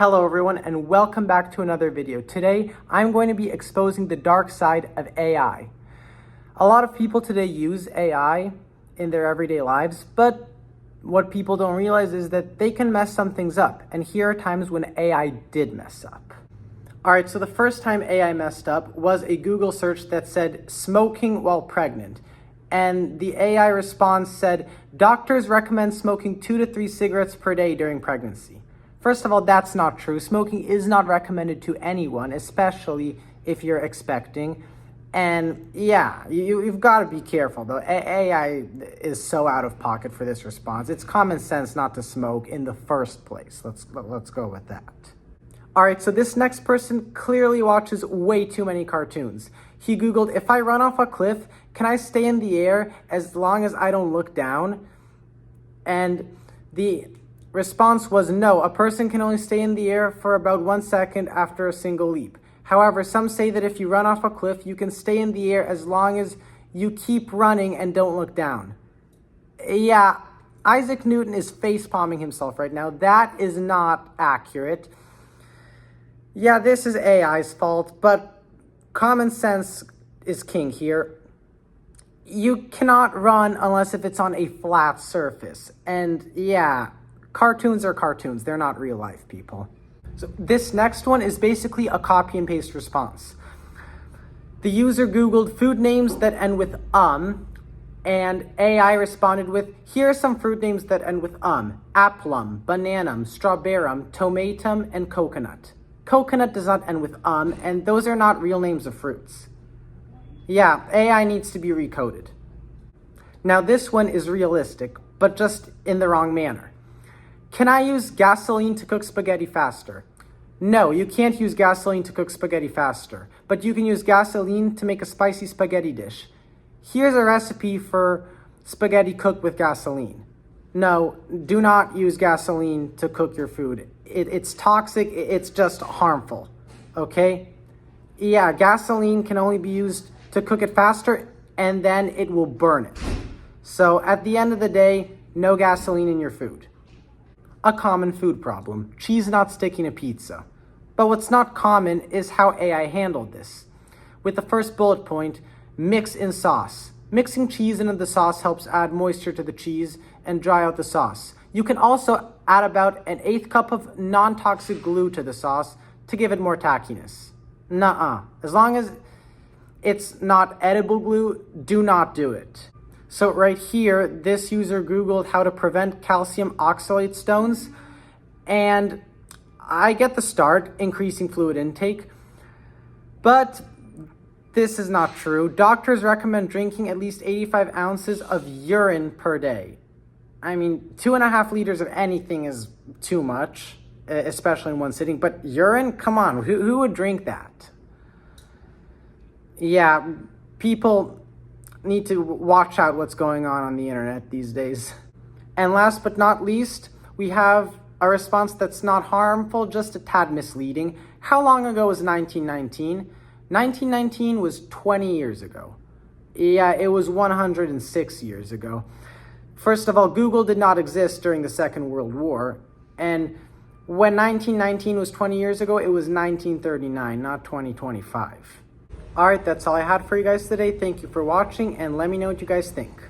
Hello everyone and welcome back to another video. Today I'm going to be exposing the dark side of AI. A lot of people today use AI in their everyday lives, but what people don't realize is that they can mess some things up, and here are times when AI did mess up. Alright, so the first time AI messed up was a Google search that said smoking while pregnant. And the AI response said, doctors recommend smoking 2 to 3 cigarettes per day during pregnancy. First of all, that's not true. Smoking is not recommended to anyone, especially if you're expecting. And yeah, you've got to be careful though. AI is so out of pocket for this response. It's common sense not to smoke in the first place. Let's go with that. All right, so this next person clearly watches way too many cartoons. He Googled, if I run off a cliff, can I stay in the air as long as I don't look down? And the response was no, a person can only stay in the air for about 1 second after a single leap. However, some say that if you run off a cliff, you can stay in the air as long as you keep running and don't look down. Yeah, Isaac Newton is face-palming himself right now. That is not accurate. Yeah, this is AI's fault, but common sense is king here. You cannot run unless if it's on a flat surface. And yeah, cartoons are cartoons. They're not real life, people. So this next one is basically a copy and paste response. The user Googled food names that end with and AI responded with, here are some fruit names that end with applum, bananum, strawberrum, tomatum, and coconut. Coconut does not end with and those are not real names of fruits. Yeah, AI needs to be recoded. Now this one is realistic, but just in the wrong manner. Can I use gasoline to cook spaghetti faster? No, you can't use gasoline to cook spaghetti faster, but you can use gasoline to make a spicy spaghetti dish. Here's a recipe for spaghetti cooked with gasoline. No, do not use gasoline to cook your food. It's toxic, it's just harmful, okay? Yeah, gasoline can only be used to cook it faster, and then it will burn it. So at the end of the day, no gasoline in your food. A common food problem, cheese not sticking to pizza. But what's not common is how AI handled this. With the first bullet point, mix in sauce. Mixing cheese into the sauce helps add moisture to the cheese and dry out the sauce. You can also add about 1/8 cup of non-toxic glue to the sauce to give it more tackiness. Nuh-uh. As long as it's not edible glue, do not do it. So right here, this user Googled how to prevent calcium oxalate stones, and I get the start, increasing fluid intake, but this is not true. Doctors recommend drinking at least 85 ounces of urine per day. I mean, 2.5 liters of anything is too much, especially in one sitting, but urine? Come on, who would drink that? Yeah, people need to watch out what's going on the internet these days. And last but not least, we have a response that's not harmful, just a tad misleading. How long ago was 1919? 1919 was 20 years ago. Yeah, it was 106 years ago. First of all, Google did not exist during the Second World War. And when 1919 was 20 years ago, it was 1939, not 2025. Alright, that's all I had for you guys today. Thank you for watching, and let me know what you guys think.